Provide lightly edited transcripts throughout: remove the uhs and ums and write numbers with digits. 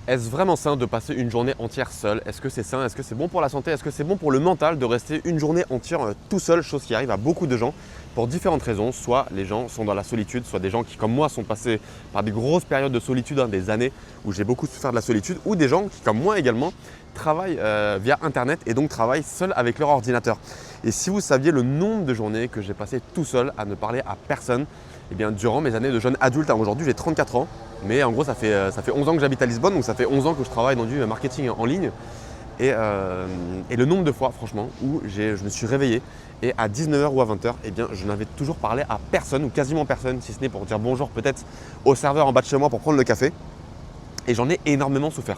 Est-ce vraiment sain de passer une journée entière seul? Est-ce que c'est sain? Est-ce que c'est bon pour la santé? Est-ce que c'est bon pour le mental de rester une journée entière tout seul? Chose qui arrive à beaucoup de gens pour différentes raisons. Soit les gens sont dans la solitude, soit des gens qui, comme moi, sont passés par des grosses périodes de solitude, des années où j'ai beaucoup souffert de la solitude, ou des gens qui, comme moi également, travaillent via Internet et donc travaillent seuls avec leur ordinateur. Et si vous saviez le nombre de journées que j'ai passé tout seul à ne parler à personne, eh bien, durant mes années de jeune adulte, aujourd'hui j'ai 34 ans, mais en gros ça fait 11 ans que j'habite à Lisbonne, donc ça fait 11 ans que je travaille dans du marketing en ligne. Et le nombre de fois franchement où je me suis réveillé et à 19h ou à 20h, eh bien, je n'avais toujours parlé à personne ou quasiment personne, si ce n'est pour dire bonjour peut-être au serveur en bas de chez moi pour prendre le café. Et j'en ai énormément souffert.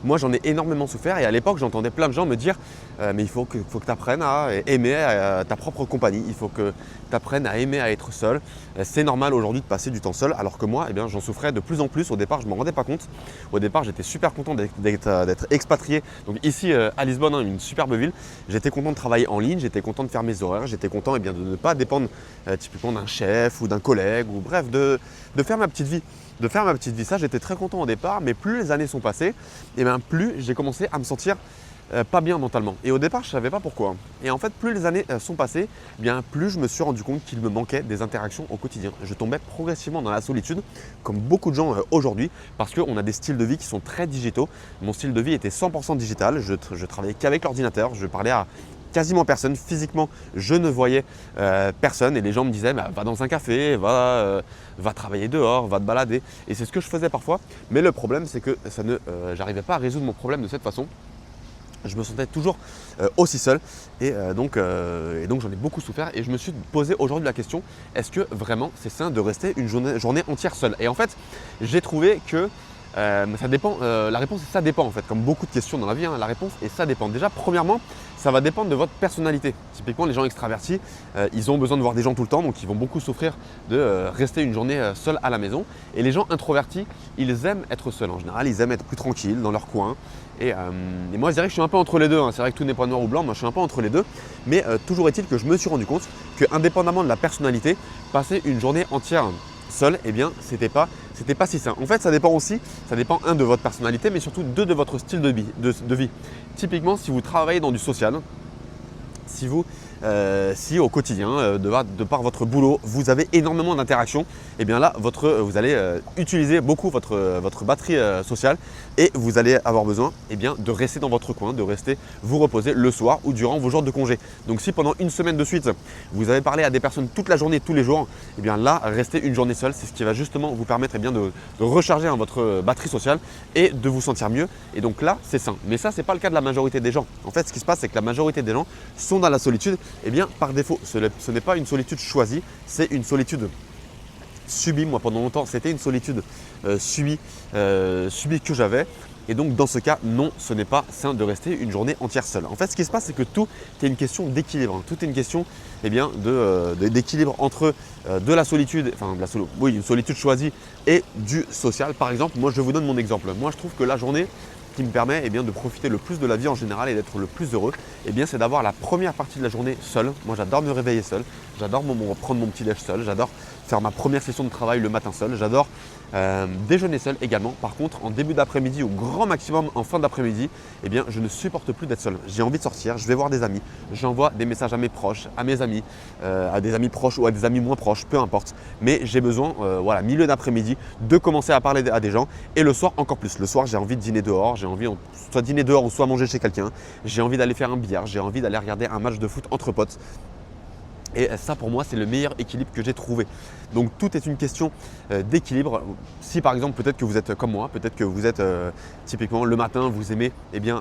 Moi, j'en ai énormément souffert et à l'époque, j'entendais plein de gens me dire mais il faut que tu apprennes à aimer ta propre compagnie, il faut que tu apprennes à aimer à être seul. C'est normal aujourd'hui de passer du temps seul, alors que moi, eh bien, j'en souffrais de plus en plus. Au départ, je ne m'en rendais pas compte. Au départ, j'étais super content d'être expatrié. Donc ici, à Lisbonne, une superbe ville. J'étais content de travailler en ligne, j'étais content de faire mes horaires, j'étais content de ne pas dépendre typiquement d'un chef ou d'un collègue, ou bref, de faire ma petite vie. Ça, j'étais très content au départ, mais plus les années sont passées, et bien plus j'ai commencé à me sentir pas bien mentalement. Et au départ, je ne savais pas pourquoi. Et en fait, plus les années sont passées, bien plus je me suis rendu compte qu'il me manquait des interactions au quotidien. Je tombais progressivement dans la solitude, comme beaucoup de gens aujourd'hui, parce qu'on a des styles de vie qui sont très digitaux. Mon style de vie était 100% digital, je travaillais qu'avec l'ordinateur, je parlais à quasiment personne. Physiquement, je ne voyais personne et les gens me disaient bah, va dans un café, va travailler dehors, va te balader. Et c'est ce que je faisais parfois. Mais le problème, c'est que j'arrivais pas à résoudre mon problème de cette façon. Je me sentais toujours aussi seul et donc j'en ai beaucoup souffert et je me suis posé aujourd'hui la question, est-ce que vraiment c'est sain de rester une journée entière seul? Et en fait, j'ai trouvé que ça dépend, la réponse est ça dépend en fait, comme beaucoup de questions dans la vie, la réponse est ça dépend. Déjà, premièrement, ça va dépendre de votre personnalité. Typiquement, les gens extravertis, ils ont besoin de voir des gens tout le temps, donc ils vont beaucoup souffrir de rester une journée seule à la maison. Et les gens introvertis, ils aiment être seuls en général, ils aiment être plus tranquilles dans leur coin. Et moi, je dirais que je suis un peu entre les deux. C'est vrai que tout n'est pas noir ou blanc, moi je suis un peu entre les deux. Mais toujours est-il que je me suis rendu compte que, indépendamment de la personnalité, passer une journée entière seul, eh bien, c'était pas si sain. En fait, ça dépend de votre personnalité, mais surtout de votre style de vie. Typiquement, si vous travaillez dans du social, si au quotidien, de par votre boulot, vous avez énormément d'interactions, et bien là, vous allez utiliser beaucoup votre batterie sociale et vous allez avoir besoin de rester dans votre coin, de rester vous reposer le soir ou durant vos jours de congé. Donc si pendant une semaine de suite, vous avez parlé à des personnes toute la journée, tous les jours, et bien là, rester une journée seule, c'est ce qui va justement vous permettre de recharger votre batterie sociale et de vous sentir mieux. Et donc là, c'est sain. Mais ça, ce n'est pas le cas de la majorité des gens. En fait, ce qui se passe, c'est que la majorité des gens sont dans la solitude. Eh bien, par défaut, ce n'est pas une solitude choisie, c'est une solitude subie. Moi, pendant longtemps, c'était une solitude subie que j'avais. Et donc, dans ce cas, non, ce n'est pas sain de rester une journée entière seul. En fait, ce qui se passe, c'est que tout est une question d'équilibre. Tout est une question d'équilibre entre de la solitude, une solitude choisie et du social. Par exemple, moi, je vous donne mon exemple. Moi, je trouve que la journée qui me permet de profiter le plus de la vie en général et d'être le plus heureux, c'est d'avoir la première partie de la journée seul. Moi, j'adore me réveiller seul, j'adore prendre mon petit déj seul, j'adore faire ma première session de travail le matin seul, j'adore déjeuner seul également. Par contre, en début d'après-midi ou grand maximum en fin d'après-midi, je ne supporte plus d'être seul. J'ai envie de sortir, je vais voir des amis, j'envoie des messages à mes proches, à mes amis, à des amis proches ou à des amis moins proches, peu importe. Mais j'ai besoin, milieu d'après-midi, de commencer à parler à des gens et le soir encore plus. Le soir, j'ai envie de dîner dehors, j'ai envie soit dîner dehors ou soit manger chez quelqu'un. J'ai envie d'aller faire un billard, j'ai envie d'aller regarder un match de foot entre potes. Et ça, pour moi, c'est le meilleur équilibre que j'ai trouvé. Donc, tout est une question d'équilibre. Si par exemple, peut-être que vous êtes comme moi, peut-être que vous êtes typiquement le matin, vous aimez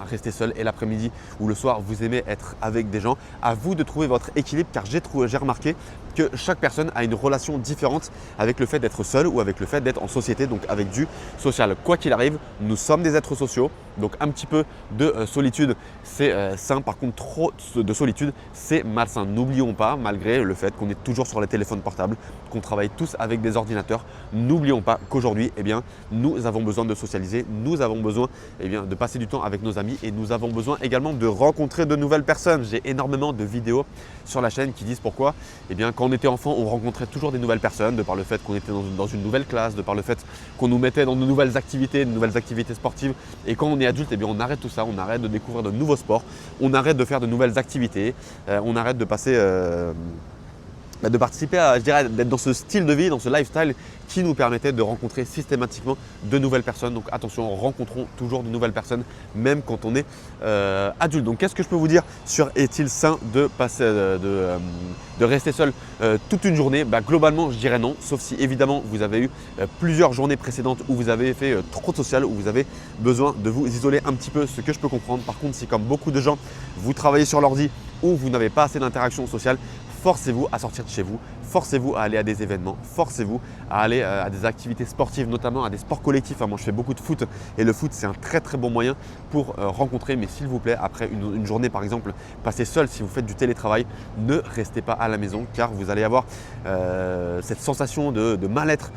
rester seul et l'après-midi ou le soir, vous aimez être avec des gens. À vous de trouver votre équilibre car j'ai remarqué que chaque personne a une relation différente avec le fait d'être seul ou avec le fait d'être en société, donc avec du social. Quoi qu'il arrive, nous sommes des êtres sociaux. Donc, un petit peu de solitude, c'est sain. Par contre, trop de solitude, c'est malsain. N'oublions pas, malgré le fait qu'on est toujours sur les téléphones portables, qu'on travaille travaillent tous avec des ordinateurs. N'oublions pas qu'aujourd'hui, eh bien, nous avons besoin de socialiser, nous avons besoin de passer du temps avec nos amis et nous avons besoin également de rencontrer de nouvelles personnes. J'ai énormément de vidéos sur la chaîne qui disent pourquoi. Eh bien, quand on était enfant, on rencontrait toujours des nouvelles personnes, de par le fait qu'on était dans une nouvelle classe, de par le fait qu'on nous mettait dans de nouvelles activités sportives. Et quand on est adulte, eh bien, on arrête tout ça, on arrête de découvrir de nouveaux sports, on arrête de faire de nouvelles activités, on arrête de participer à, je dirais, d'être dans ce style de vie, dans ce lifestyle qui nous permettait de rencontrer systématiquement de nouvelles personnes. Donc attention, rencontrons toujours de nouvelles personnes, même quand on est adulte. Donc qu'est-ce que je peux vous dire sur est-il sain de rester seul toute une journée? Globalement, je dirais non, sauf si évidemment vous avez eu plusieurs journées précédentes où vous avez fait trop de social, où vous avez besoin de vous isoler un petit peu, ce que je peux comprendre. Par contre, si comme beaucoup de gens, vous travaillez sur l'ordi ou vous n'avez pas assez d'interaction sociale, forcez-vous à sortir de chez vous, forcez-vous à aller à des événements, forcez-vous à aller à des activités sportives, notamment à des sports collectifs. Moi, je fais beaucoup de foot et le foot, c'est un très très bon moyen pour rencontrer. Mais s'il vous plaît, après une journée par exemple, passez seul si vous faites du télétravail, ne restez pas à la maison car vous allez avoir cette sensation de mal-être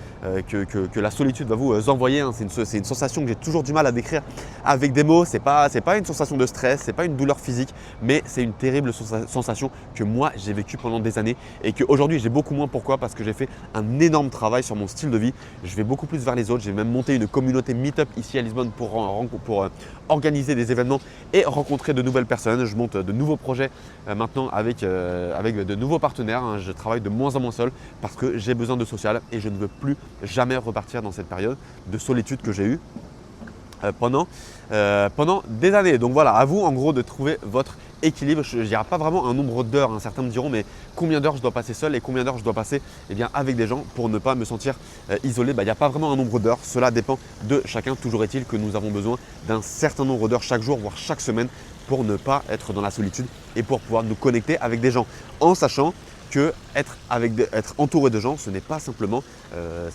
que la solitude va vous envoyer. C'est une sensation que j'ai toujours du mal à décrire avec des mots. C'est pas une sensation de stress, c'est pas une douleur physique, mais c'est une terrible sensation que moi j'ai vécue pendant des années et qu'aujourd'hui j'ai beaucoup moins. Pourquoi? Parce que j'ai fait un énorme travail sur mon style de vie. Je vais beaucoup plus vers les autres. J'ai même monté une communauté Meetup ici à Lisbonne pour organiser des événements et rencontrer de nouvelles personnes. Je monte de nouveaux projets maintenant avec de nouveaux partenaires. Je travaille de moins en moins seul parce que j'ai besoin de social et je ne veux plus jamais repartir dans cette période de solitude que j'ai eue pendant des années. Donc voilà, à vous en gros de trouver votre équilibre. Je ne dirais pas vraiment un nombre d'heures. Certains me diront mais combien d'heures je dois passer seul et combien d'heures je dois passer avec des gens pour ne pas me sentir isolé. Il n'y a pas vraiment un nombre d'heures. Cela dépend de chacun. Toujours est-il que nous avons besoin d'un certain nombre d'heures chaque jour, voire chaque semaine pour ne pas être dans la solitude et pour pouvoir nous connecter avec des gens en sachant que être entouré de gens, ce n'est pas simplement,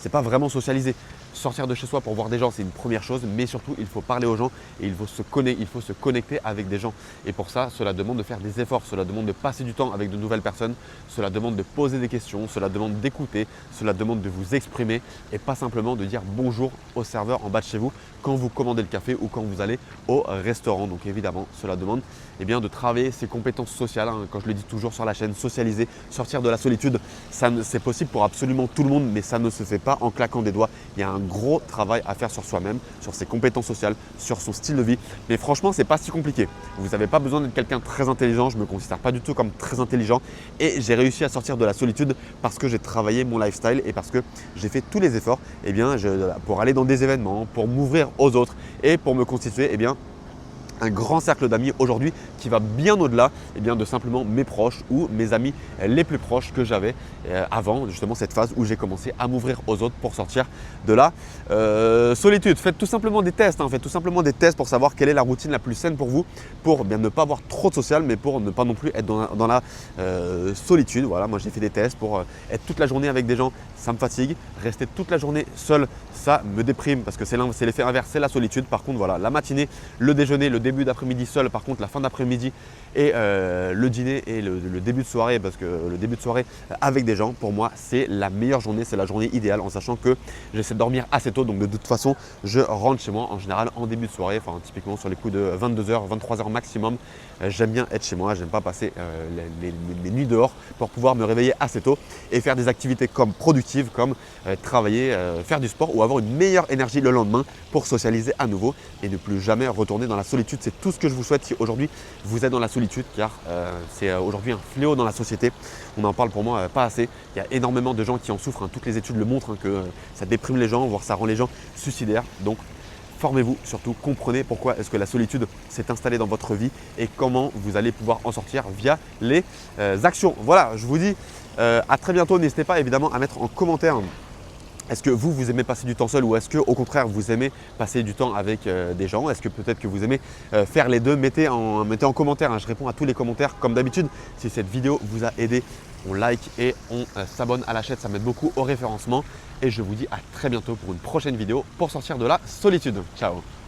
c'est pas vraiment socialiser. Sortir de chez soi pour voir des gens, c'est une première chose, mais surtout, il faut parler aux gens et il faut se connecter avec des gens. Et pour ça, cela demande de faire des efforts, cela demande de passer du temps avec de nouvelles personnes, cela demande de poser des questions, cela demande d'écouter, cela demande de vous exprimer et pas simplement de dire bonjour au serveur en bas de chez vous quand vous commandez le café ou quand vous allez au restaurant. Donc évidemment, cela demande de travailler ses compétences sociales. Quand je le dis toujours sur la chaîne, socialiser, sortir de la solitude, c'est possible pour absolument tout le monde, mais ça ne se fait pas en claquant des doigts. Il y a un gros travail à faire sur soi-même, sur ses compétences sociales, sur son style de vie. Mais franchement, ce n'est pas si compliqué. Vous n'avez pas besoin d'être quelqu'un de très intelligent. Je ne me considère pas du tout comme très intelligent. Et j'ai réussi à sortir de la solitude parce que j'ai travaillé mon lifestyle et parce que j'ai fait tous les efforts pour aller dans des événements, pour m'ouvrir aux autres et pour me constituer un grand cercle d'amis aujourd'hui qui va bien au-delà de simplement mes proches ou mes amis les plus proches que j'avais avant justement cette phase où j'ai commencé à m'ouvrir aux autres pour sortir de la solitude. Faites tout simplement des tests, faites tout simplement des tests pour savoir quelle est la routine la plus saine pour vous, pour ne pas avoir trop de social, mais pour ne pas non plus être dans la solitude. Voilà, moi j'ai fait des tests pour être toute la journée avec des gens, ça me fatigue. Rester toute la journée seul, ça me déprime parce que c'est l'effet inverse, c'est la solitude. Par contre, voilà, la matinée, le déjeuner, le début d'après-midi seul, par contre la fin d'après-midi et le dîner et le début de soirée, parce que le début de soirée avec des gens, pour moi c'est la meilleure journée, c'est la journée idéale, en sachant que j'essaie de dormir assez tôt. Donc de toute façon, je rentre chez moi en général en début de soirée, typiquement sur les coups de 22h, 23h maximum. J'aime bien être chez moi, j'aime pas passer les nuits dehors pour pouvoir me réveiller assez tôt et faire des activités comme productives, comme travailler, faire du sport ou avoir une meilleure énergie le lendemain pour socialiser à nouveau et ne plus jamais retourner dans la solitude. C'est tout ce que je vous souhaite si aujourd'hui vous êtes dans la solitude, car c'est aujourd'hui un fléau dans la société. On en parle pour moi pas assez. Il y a énormément de gens qui en souffrent. Toutes les études le montrent que ça déprime les gens, voire ça rend les gens suicidaires. Donc formez-vous surtout, comprenez pourquoi est-ce que la solitude s'est installée dans votre vie et comment vous allez pouvoir en sortir via les actions. Voilà, je vous dis à très bientôt. N'hésitez pas évidemment à mettre en commentaire est-ce que vous aimez passer du temps seul ou est-ce que au contraire vous aimez passer du temps avec des gens? Est-ce que peut-être que vous aimez faire les deux? Mettez en commentaire, je réponds à tous les commentaires comme d'habitude. Si cette vidéo vous a aidé, on like et on s'abonne à la chaîne, ça m'aide beaucoup au référencement. Et je vous dis à très bientôt pour une prochaine vidéo pour sortir de la solitude. Ciao!